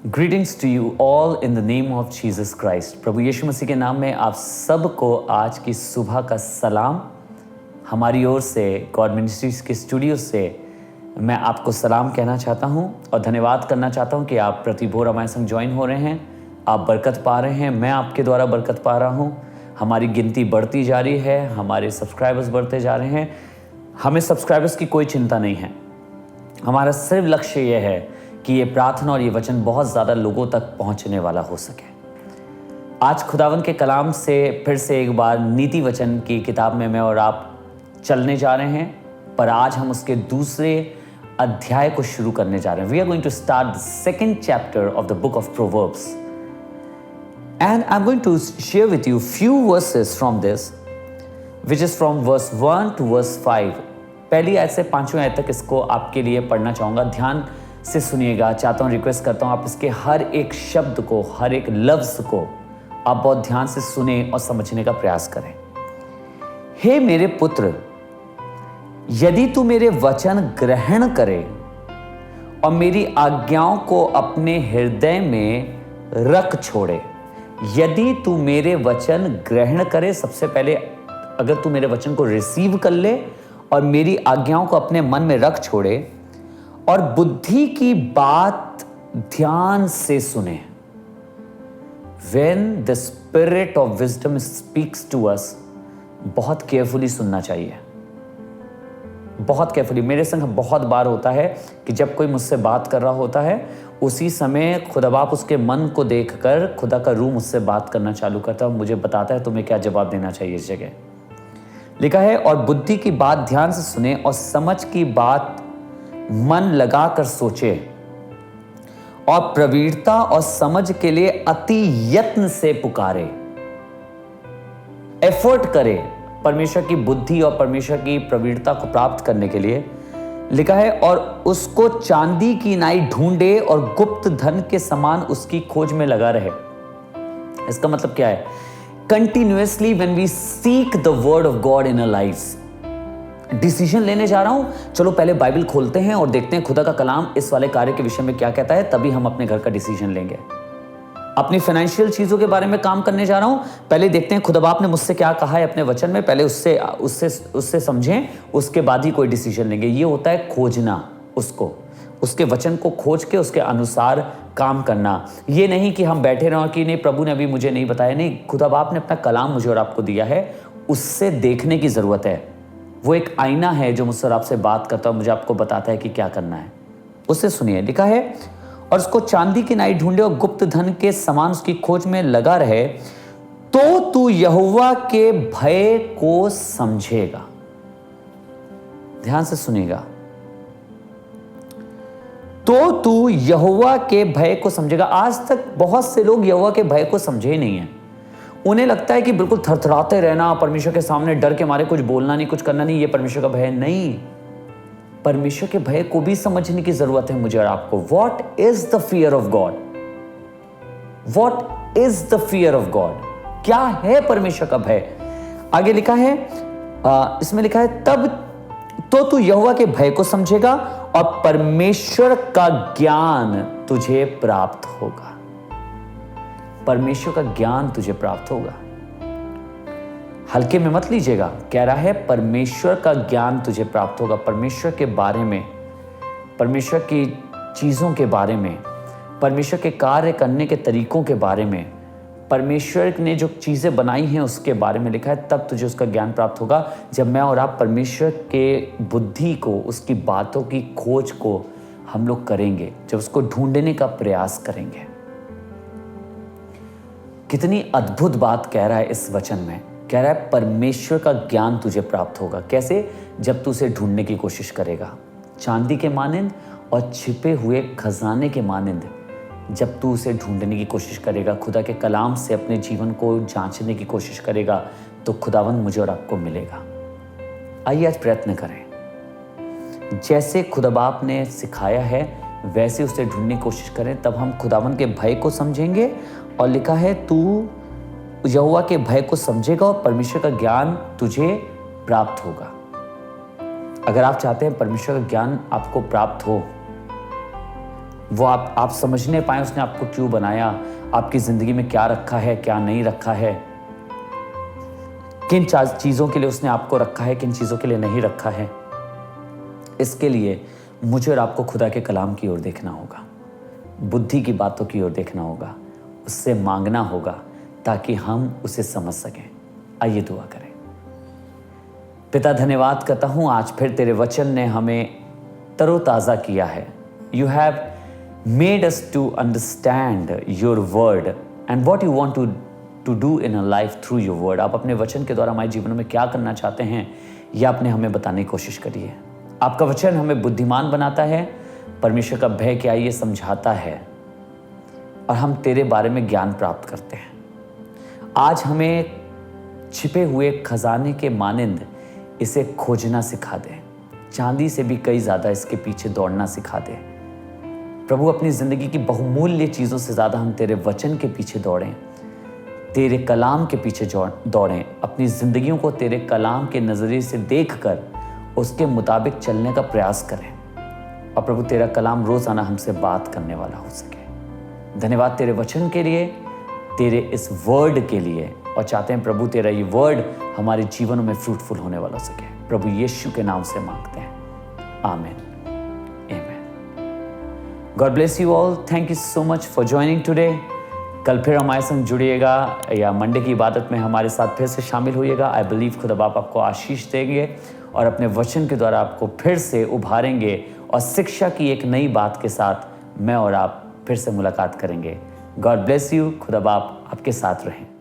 Greetings to you all in the name of Jesus Christ. प्रभु यीशु मसीह के नाम में आप सबको आज की सुबह का सलाम। हमारी ओर से गॉड मिनिस्ट्रीज के स्टूडियो से मैं आपको सलाम कहना चाहता हूं और धन्यवाद करना चाहता हूं कि आप प्रतिभोर हमारे संग ज्वाइन हो रहे हैं। आप बरकत पा रहे हैं, मैं आपके द्वारा बरकत पा रहा हूं। हमारी गिनती बढ़ती जा रही है, हमारे सब्सक्राइबर्स बढ़ते जा रहे हैं। हमें सब्सक्राइबर्स की कोई चिंता नहीं है। हमारा सिर्फ लक्ष्य यह है कि ये प्रार्थना और ये वचन बहुत ज़्यादा लोगों तक पहुंचने वाला हो सके। आज खुदावन के कलाम से फिर से एक बार नीति वचन की किताब में मैं और आप चलने जा रहे हैं, पर आज हम उसके दूसरे अध्याय को शुरू करने जा रहे हैं। We are going to start the second chapter of the book of proverbs and I am going to share with you few verses from this which is from verse 1 to verse 5। पहली आयत से 5वीं आयत तक इसको आपके लिए पढ़ना चाहूँगा। ध्यान से सुनिएगा। चाहता हूँ, रिक्वेस्ट करता हूँ आप इसके हर एक शब्द को, हर एक लफ्ज को आप बहुत ध्यान से सुने और समझने का प्रयास करें। हे मेरे पुत्र, यदि तू मेरे वचन ग्रहण करे और मेरी आज्ञाओं को अपने हृदय में रख छोड़े। यदि तू मेरे वचन ग्रहण करे, सबसे पहले अगर तू मेरे वचन को रिसीव कर ले और मेरी आज्ञाओं को अपने मन में रख छोड़े और बुद्धि की बात ध्यान से सुने। When the spirit of wisdom speaks to us, बहुत केयरफुली सुनना चाहिए, बहुत केयरफुली। मेरे संग बहुत बार होता है कि जब कोई मुझसे बात कर रहा होता है, उसी समय खुदा बाप उसके मन को देखकर खुदा का रूह मुझसे बात करना चालू करता है, मुझे बताता है तुम्हें क्या जवाब देना चाहिए इस जगह। लिखा है, और बुद्धि की बात ध्यान से सुने और समझ की बात मन लगाकर सोचे और प्रवीणता और समझ के लिए अति यत्न से पुकारे। एफर्ट करे परमेश्वर की बुद्धि और परमेश्वर की प्रवीणता को प्राप्त करने के लिए। लिखा है, और उसको चांदी की नाई ढूंढे और गुप्त धन के समान उसकी खोज में लगा रहे। इसका मतलब क्या है? Continuously when we seek the word of God in our lives. Decision लेने जा रहा हूं, चलो पहले बाइबल खोलते हैं और देखते हैं खुदा का कलाम इस वाले कार्य के विषय में क्या कहता है, तभी हम अपने घर का डिसीजन लेंगे। अपनी फाइनेंशियल चीजों के बारे में काम करने जा रहा हूं, पहले देखते हैं खुदा बाप ने मुझसे क्या कहा है अपने वचन में, पहले उससे समझें, उसके बाद ही कोई डिसीजन लेंगे। ये होता है खोजना, उसको, उसके वचन को खोज के उसके अनुसार काम करना। ये नहीं कि हम बैठे रहो कि नहीं प्रभु ने अभी मुझे नहीं बताया। नहीं, खुदा बाप ने अपना कलाम मुझे और आपको दिया है, उससे देखने की जरूरत है। वो एक आईना है जो मुझसे और आपसे बात करता है, मुझे आपको बताता है कि क्या करना है। उससे सुनिए। लिखा है, और उसको चांदी की नाई ढूंढे और गुप्त धन के समान उसकी खोज में लगा रहे, तो तू यहोवा के भय को समझेगा। ध्यान से सुनिएगा। तो तू यहोवा के भय को समझेगा। आज तक बहुत से लोग यहोवा के भय को समझे ही नहीं है। उन्हें लगता है कि बिल्कुल थरथराते रहना, परमेश्वर के सामने डर के मारे कुछ बोलना नहीं, कुछ करना नहीं, ये परमेश्वर का भय नहीं। परमेश्वर के भय को भी समझने की जरूरत है मुझे और आपको। What is the fear of God? What is the fear of God? क्या है परमेश्वर का भय? आगे लिखा है, इसमें लिखा है, तब तो तू यहोवा के भय को समझेगा और परमेश्वर का ज्ञान तुझे प्राप्त होगा। परमेश्वर का ज्ञान तुझे प्राप्त होगा। हल्के में मत लीजिएगा, कह रहा है परमेश्वर का ज्ञान तुझे प्राप्त होगा। परमेश्वर के बारे में, परमेश्वर की चीजों के बारे में, परमेश्वर के कार्य करने के तरीकों के बारे में, परमेश्वर ने जो चीजें बनाई हैं उसके बारे में लिखा है, तब तुझे उसका ज्ञान प्राप्त होगा। जब मैं और आप परमेश्वर के बुद्धि को, उसकी बातों की खोज को हम लोग करेंगे, जब उसको ढूंढने का प्रयास करेंगे। कितनी अद्भुत बात कह रहा है इस वचन में। कह रहा है परमेश्वर का ज्ञान तुझे प्राप्त होगा। कैसे? जब तू उसे ढूंढने की कोशिश करेगा। चांदी के मानिंद और छिपे हुए खजाने के मानिंद जब तू उसे ढूंढने की कोशिश करेगा, खुदा के कलाम से अपने जीवन को जांचने की कोशिश करेगा, तो खुदावंद मुझे और आपको मिलेगा। आइए आज प्रयत्न करें, जैसे खुदा बाप ने सिखाया है वैसे उसे ढूंढने की कोशिश करें, तब हम खुदावंद के भय को समझेंगे। और लिखा है, तू यहोवा के भय को समझेगा और परमेश्वर का ज्ञान तुझे प्राप्त होगा। अगर आप चाहते हैं परमेश्वर का ज्ञान आपको प्राप्त हो, वो आप समझने पाएं उसने आपको क्यों बनाया, आपकी ज़िंदगी में क्या रखा है, क्या नहीं रखा है, किन चीज़ों के लिए उसने आपको रखा है, किन चीज़ों के लिए नहीं रखा है। इसके लिए मुझे और आपको खुदा के कलाम की ओर देखना होगा, बुद्धि की बातों की ओर देखना होगा, उससे मांगना होगा ताकि हम उसे समझ सकें। आइए दुआ करें। पिता, धन्यवाद करता हूँ आज फिर तेरे वचन ने हमें तरोताज़ा किया है। You have made us to understand your word and what you want to do in a life through your word. आप अपने वचन के द्वारा हमारे जीवन में क्या करना चाहते हैं यह आपने हमें बताने की कोशिश करी है। आपका वचन हमें बुद्धिमान बनाता है, परमेश्वर का भय क्या ये समझाता है और हम तेरे बारे में ज्ञान प्राप्त करते हैं। आज हमें छिपे हुए खजाने के मानिंद इसे खोजना सिखा दे, चांदी से भी कई ज़्यादा इसके पीछे दौड़ना सिखा दे। प्रभु, अपनी ज़िंदगी की बहुमूल्य चीज़ों से ज़्यादा हम तेरे वचन के पीछे दौड़ें, तेरे कलाम के पीछे दौड़ें, अपनी ज़िंदगियों को तेरे कलाम के नज़रिए से देखकर उसके मुताबिक चलने का प्रयास करें और प्रभु तेरा कलाम रोज़ाना हमसे बात करने वाला हो सके। धन्यवाद तेरे वचन के लिए, तेरे इस वर्ड के लिए, और चाहते हैं प्रभु तेरा ये वर्ड हमारे जीवनों में फ्रूटफुल होने वाला हो सके। प्रभु यीशु के नाम से मांगते हैं, आमीन, आमीन। God bless you all. Thank you so much for joining today. कल फिर हमारे संग जुड़िएगा या मंडे की इबादत में हमारे साथ फिर से शामिल होइएगा। आई बिलीव खुदा बाप आपको आशीष देंगे और अपने वचन के द्वारा आपको फिर से उभारेंगे और शिक्षा की एक नई बात के साथ मैं और आप फिर से मुलाकात करेंगे। God bless you. खुदा बाप आपके साथ रहें।